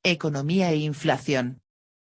Economía e inflación.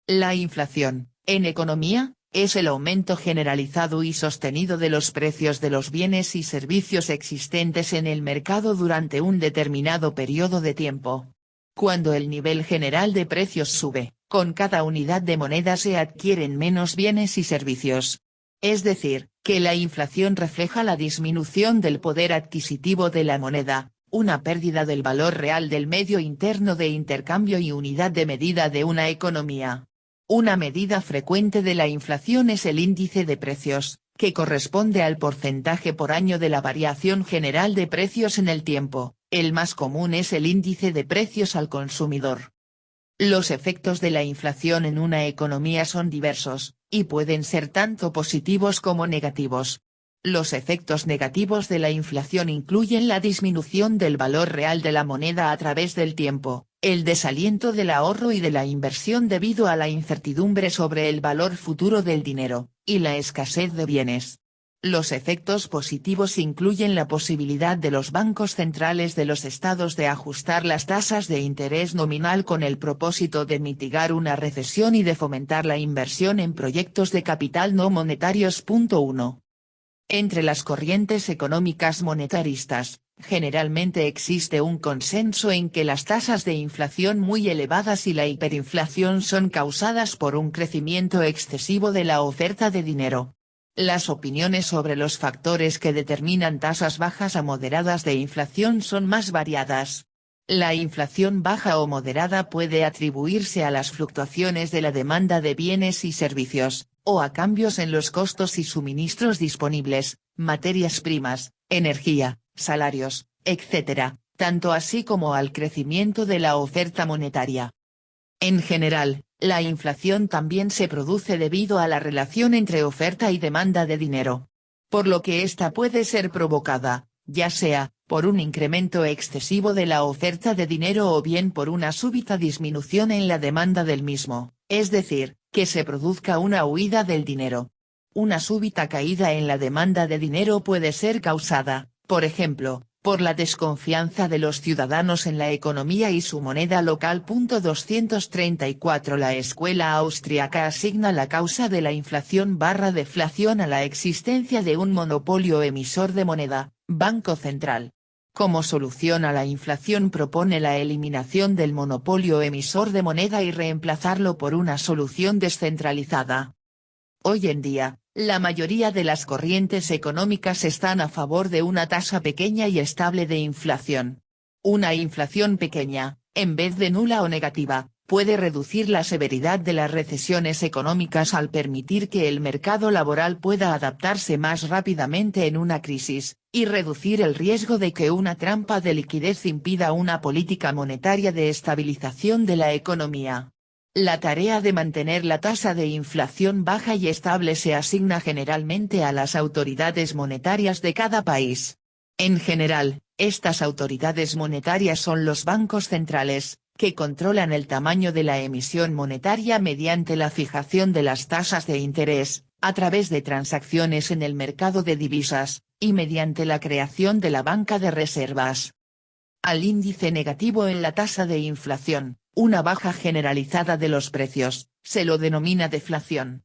La inflación, en economía, es el aumento generalizado y sostenido de los precios de los bienes y servicios existentes en el mercado durante un determinado periodo de tiempo. Cuando el nivel general de precios sube, con cada unidad de moneda se adquieren menos bienes y servicios. Es decir, que la inflación refleja la disminución del poder adquisitivo de la moneda, una pérdida del valor real del medio interno de intercambio y unidad de medida de una economía. Una medida frecuente de la inflación es el índice de precios, que corresponde al porcentaje por año de la variación general de precios en el tiempo. El más común es el índice de precios al consumidor. Los efectos de la inflación en una economía son diversos, y pueden ser tanto positivos como negativos. Los efectos negativos de la inflación incluyen la disminución del valor real de la moneda a través del tiempo, el desaliento del ahorro y de la inversión debido a la incertidumbre sobre el valor futuro del dinero, y la escasez de bienes. Los efectos positivos incluyen la posibilidad de los bancos centrales de los estados de ajustar las tasas de interés nominal con el propósito de mitigar una recesión y de fomentar la inversión en proyectos de capital no monetarios. 1. Entre las corrientes económicas monetaristas, generalmente existe un consenso en que las tasas de inflación muy elevadas y la hiperinflación son causadas por un crecimiento excesivo de la oferta de dinero. Las opiniones sobre los factores que determinan tasas bajas a moderadas de inflación son más variadas. La inflación baja o moderada puede atribuirse a las fluctuaciones de la demanda de bienes y servicios, o a cambios en los costos y suministros disponibles, materias primas, energía, salarios, etc., tanto así como al crecimiento de la oferta monetaria. En general, la inflación también se produce debido a la relación entre oferta y demanda de dinero. Por lo que ésta puede ser provocada, ya sea, por un incremento excesivo de la oferta de dinero o bien por una súbita disminución en la demanda del mismo, es decir, que se produzca una huida del dinero. Una súbita caída en la demanda de dinero puede ser causada, por ejemplo, por la desconfianza de los ciudadanos en la economía y su moneda local. 234 La escuela austríaca asigna la causa de la inflación/deflación a la existencia de un monopolio emisor de moneda, Banco Central. Como solución a la inflación propone la eliminación del monopolio emisor de moneda y reemplazarlo por una solución descentralizada. Hoy en día, la mayoría de las corrientes económicas están a favor de una tasa pequeña y estable de inflación. Una inflación pequeña, en vez de nula o negativa, puede reducir la severidad de las recesiones económicas al permitir que el mercado laboral pueda adaptarse más rápidamente en una crisis, y reducir el riesgo de que una trampa de liquidez impida una política monetaria de estabilización de la economía. La tarea de mantener la tasa de inflación baja y estable se asigna generalmente a las autoridades monetarias de cada país. En general, estas autoridades monetarias son los bancos centrales, que controlan el tamaño de la emisión monetaria mediante la fijación de las tasas de interés, a través de transacciones en el mercado de divisas, y mediante la creación de la banca de reservas. Al índice negativo en la tasa de inflación, una baja generalizada de los precios, se lo denomina deflación.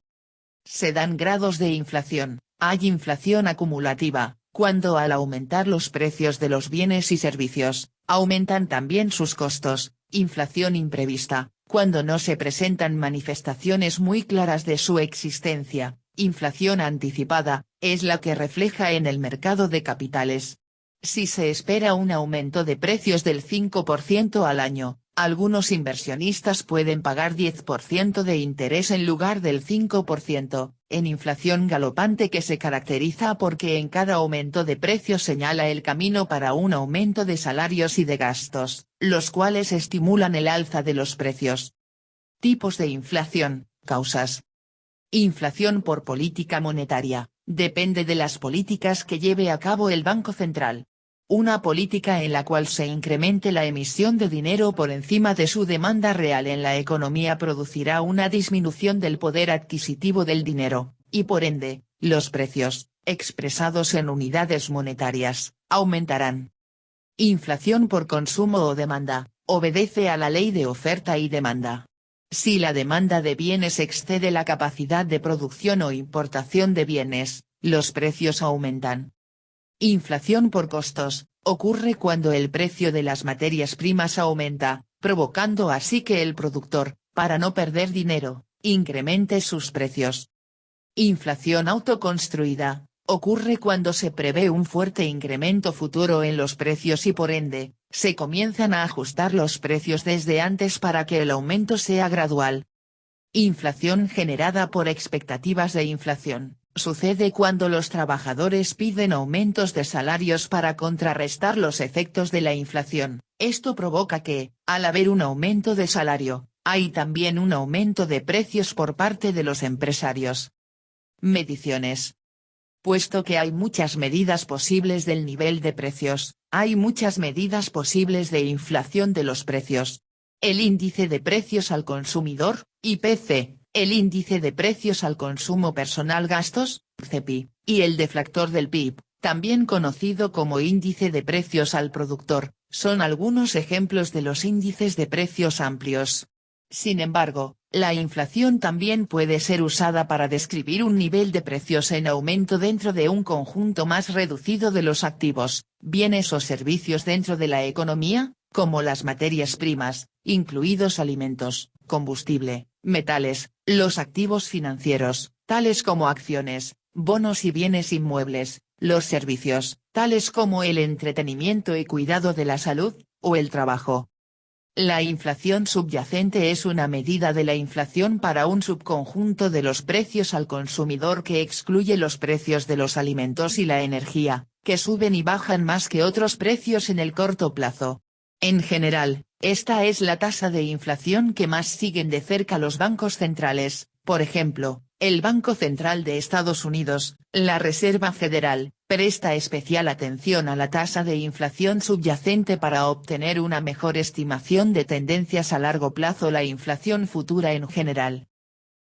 Se dan grados de inflación. Hay inflación acumulativa, cuando al aumentar los precios de los bienes y servicios, aumentan también sus costos. Inflación imprevista, cuando no se presentan manifestaciones muy claras de su existencia. Inflación anticipada, es la que refleja en el mercado de capitales. Si se espera un aumento de precios del 5% al año, algunos inversionistas pueden pagar 10% de interés en lugar del 5%, en inflación galopante que se caracteriza porque en cada aumento de precios señala el camino para un aumento de salarios y de gastos, los cuales estimulan el alza de los precios. Tipos de inflación, causas. Inflación por política monetaria, depende de las políticas que lleve a cabo el Banco Central. Una política en la cual se incremente la emisión de dinero por encima de su demanda real en la economía producirá una disminución del poder adquisitivo del dinero, y por ende, los precios, expresados en unidades monetarias, aumentarán. Inflación por consumo o demanda, Obedece a la ley de oferta y demanda. Si la demanda de bienes excede la capacidad de producción o importación de bienes, los precios aumentan. Inflación por costos. Ocurre cuando el precio de las materias primas aumenta, provocando así que el productor, para no perder dinero, incremente sus precios. Inflación autoconstruida. Ocurre cuando se prevé un fuerte incremento futuro en los precios y por ende, se comienzan a ajustar los precios desde antes para que el aumento sea gradual. Inflación generada por expectativas de inflación. Sucede cuando los trabajadores piden aumentos de salarios para contrarrestar los efectos de la inflación. Esto provoca que, al haber un aumento de salario, hay también un aumento de precios por parte de los empresarios. Mediciones. Puesto que hay muchas medidas posibles del nivel de precios, hay muchas medidas posibles de inflación de los precios. El índice de precios al consumidor, IPC, el índice de precios al consumo personal gastos, CPI, y el deflactor del PIB, también conocido como índice de precios al productor, son algunos ejemplos de los índices de precios amplios. Sin embargo, la inflación también puede ser usada para describir un nivel de precios en aumento dentro de un conjunto más reducido de los activos, bienes o servicios dentro de la economía, como las materias primas, incluidos alimentos, combustible, metales, los activos financieros, tales como acciones, bonos y bienes inmuebles, los servicios, tales como el entretenimiento y cuidado de la salud, o el trabajo. La inflación subyacente es una medida de la inflación para un subconjunto de los precios al consumidor que excluye los precios de los alimentos y la energía, que suben y bajan más que otros precios en el corto plazo. En general, esta es la tasa de inflación que más siguen de cerca los bancos centrales, por ejemplo, el Banco Central de Estados Unidos, la Reserva Federal, presta especial atención a la tasa de inflación subyacente para obtener una mejor estimación de tendencias a largo plazo. La inflación futura en general.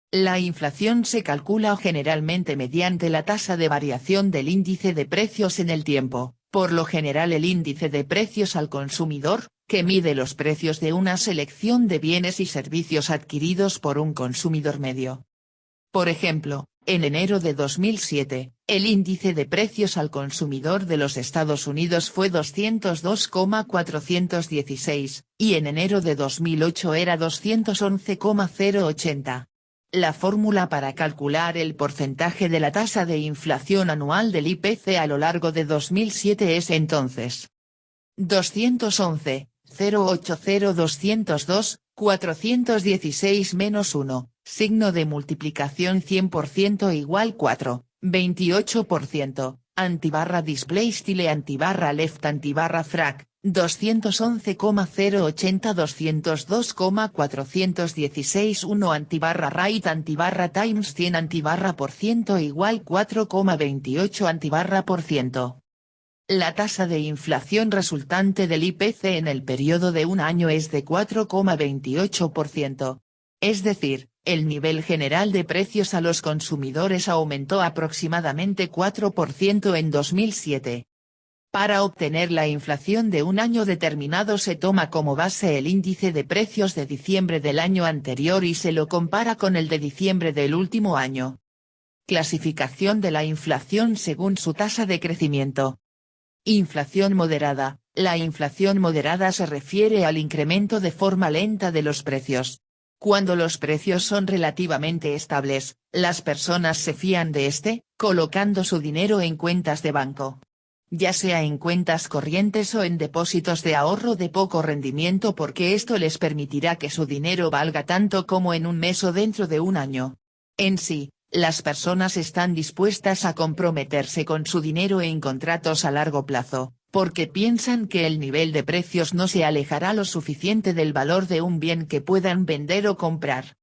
La inflación se calcula generalmente mediante la tasa de variación del índice de precios en el tiempo, por lo general el índice de precios al consumidor, que mide los precios de una selección de bienes y servicios adquiridos por un consumidor medio. Por ejemplo, en enero de 2007, el índice de precios al consumidor de los Estados Unidos fue 202,416, y en enero de 2008 era 211,080. La fórmula para calcular el porcentaje de la tasa de inflación anual del IPC a lo largo de 2007 es entonces 211,080,202, 416 - 1, signo de multiplicación 100% igual 4, 28%, antibarra display style antibarra left antibarra frac, 211,080 202,416 1 antibarra right antibarra times 100 antibarra por ciento igual 4,28 antibarra por ciento. La tasa de inflación resultante del IPC en el periodo de un año es de 4,28%. Es decir, el nivel general de precios a los consumidores aumentó aproximadamente 4% en 2007. Para obtener la inflación de un año determinado se toma como base el índice de precios de diciembre del año anterior y se lo compara con el de diciembre del último año. Clasificación de la inflación según su tasa de crecimiento. Inflación moderada. La inflación moderada se refiere al incremento de forma lenta de los precios. Cuando los precios son relativamente estables, las personas se fían de este, colocando su dinero en cuentas de banco. Ya sea en cuentas corrientes o en depósitos de ahorro de poco rendimiento porque esto les permitirá que su dinero valga tanto como en un mes o dentro de un año. En sí, las personas están dispuestas a comprometerse con su dinero en contratos a largo plazo, porque piensan que el nivel de precios no se alejará lo suficiente del valor de un bien que puedan vender o comprar.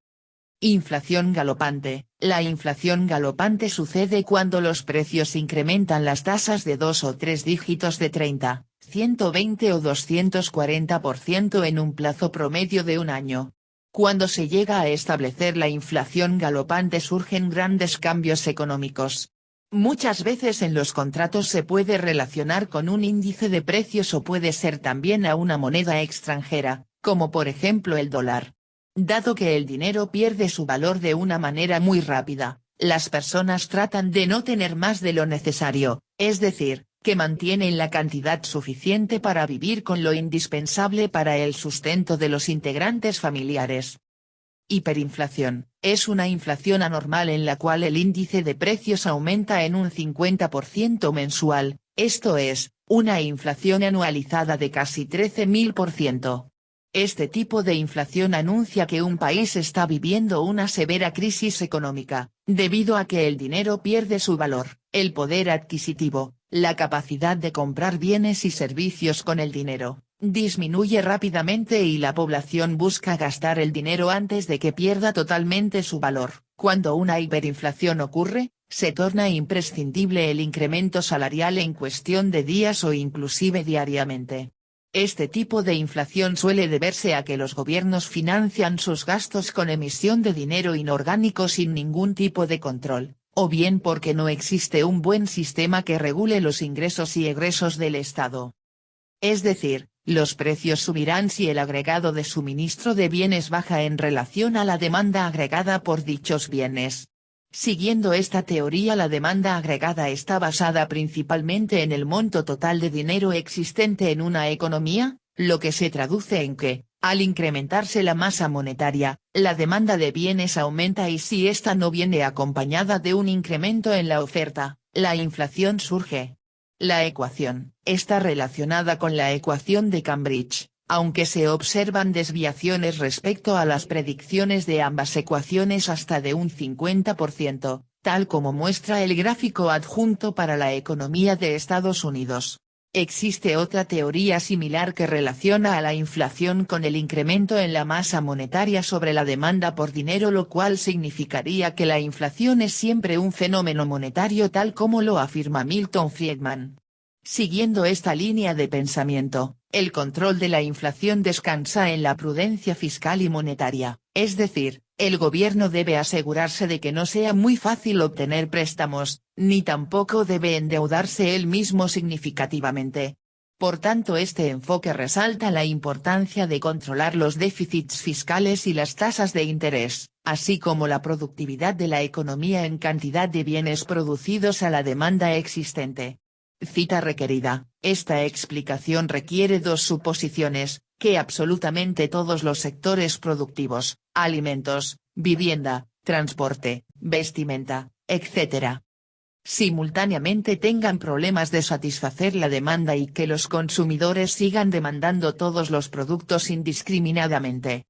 Inflación galopante. La inflación galopante sucede cuando los precios incrementan las tasas de 2 o 3 dígitos de 30, 120 o 240% en un plazo promedio de un año. Cuando se llega a establecer la inflación galopante surgen grandes cambios económicos. Muchas veces en los contratos se puede relacionar con un índice de precios o puede ser también a una moneda extranjera, como por ejemplo el dólar. Dado que el dinero pierde su valor de una manera muy rápida, las personas tratan de no tener más de lo necesario, es decir, que mantienen la cantidad suficiente para vivir con lo indispensable para el sustento de los integrantes familiares. Hiperinflación, es una inflación anormal en la cual el índice de precios aumenta en un 50% mensual, esto es, una inflación anualizada de casi 13.000%. Este tipo de inflación anuncia que un país está viviendo una severa crisis económica, debido a que el dinero pierde su valor, el poder adquisitivo, la capacidad de comprar bienes y servicios con el dinero, disminuye rápidamente y la población busca gastar el dinero antes de que pierda totalmente su valor. Cuando una hiperinflación ocurre, se torna imprescindible el incremento salarial en cuestión de días o inclusive diariamente. Este tipo de inflación suele deberse a que los gobiernos financian sus gastos con emisión de dinero inorgánico sin ningún tipo de control, o bien porque no existe un buen sistema que regule los ingresos y egresos del Estado. Es decir, los precios subirán si el agregado de suministro de bienes baja en relación a la demanda agregada por dichos bienes. Siguiendo esta teoría, la demanda agregada está basada principalmente en el monto total de dinero existente en una economía, lo que se traduce en que, al incrementarse la masa monetaria, la demanda de bienes aumenta y si ésta no viene acompañada de un incremento en la oferta, la inflación surge. La ecuación está relacionada con la ecuación de Cambridge, aunque se observan desviaciones respecto a las predicciones de ambas ecuaciones hasta de un 50%, tal como muestra el gráfico adjunto para la economía de Estados Unidos. Existe otra teoría similar que relaciona a la inflación con el incremento en la masa monetaria sobre la demanda por dinero, lo cual significaría que la inflación es siempre un fenómeno monetario tal como lo afirma Milton Friedman. Siguiendo esta línea de pensamiento, el control de la inflación descansa en la prudencia fiscal y monetaria, es decir, el gobierno debe asegurarse de que no sea muy fácil obtener préstamos, ni tampoco debe endeudarse él mismo significativamente. Por tanto, este enfoque resalta la importancia de controlar los déficits fiscales y las tasas de interés, así como la productividad de la economía en cantidad de bienes producidos a la demanda existente. Cita requerida. Esta explicación requiere dos suposiciones, que absolutamente todos los sectores productivos, alimentos, vivienda, transporte, vestimenta, etc., simultáneamente tengan problemas de satisfacer la demanda y que los consumidores sigan demandando todos los productos indiscriminadamente.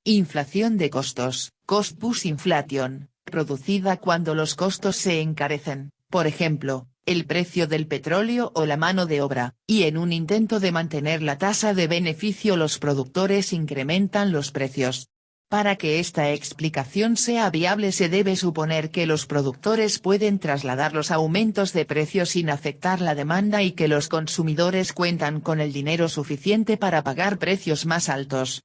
Inflación de costos, cost push inflation, producida cuando los costos se encarecen, por ejemplo, el precio del petróleo o la mano de obra, y en un intento de mantener la tasa de beneficio los productores incrementan los precios. Para que esta explicación sea viable se debe suponer que los productores pueden trasladar los aumentos de precios sin afectar la demanda y que los consumidores cuentan con el dinero suficiente para pagar precios más altos.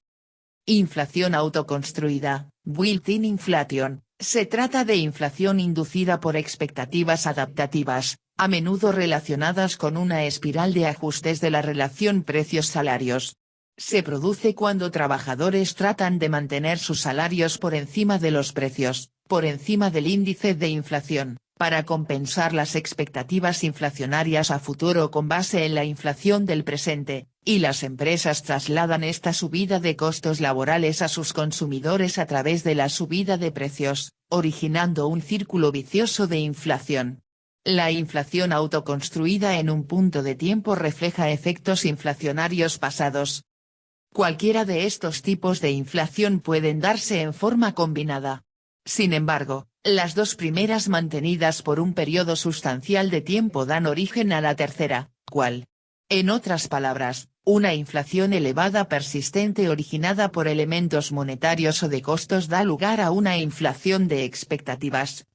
Inflación autoconstruida, built-in inflation, se trata de inflación inducida por expectativas adaptativas, a menudo relacionadas con una espiral de ajustes de la relación precios-salarios. Se produce cuando trabajadores tratan de mantener sus salarios por encima de los precios, por encima del índice de inflación, para compensar las expectativas inflacionarias a futuro con base en la inflación del presente, y las empresas trasladan esta subida de costos laborales a sus consumidores a través de la subida de precios, originando un círculo vicioso de inflación. La inflación autoconstruida en un punto de tiempo refleja efectos inflacionarios pasados. Cualquiera de estos tipos de inflación pueden darse en forma combinada. Sin embargo, las dos primeras mantenidas por un periodo sustancial de tiempo dan origen a la tercera, ¿cuál? En otras palabras, una inflación elevada persistente originada por elementos monetarios o de costos da lugar a una inflación de expectativas,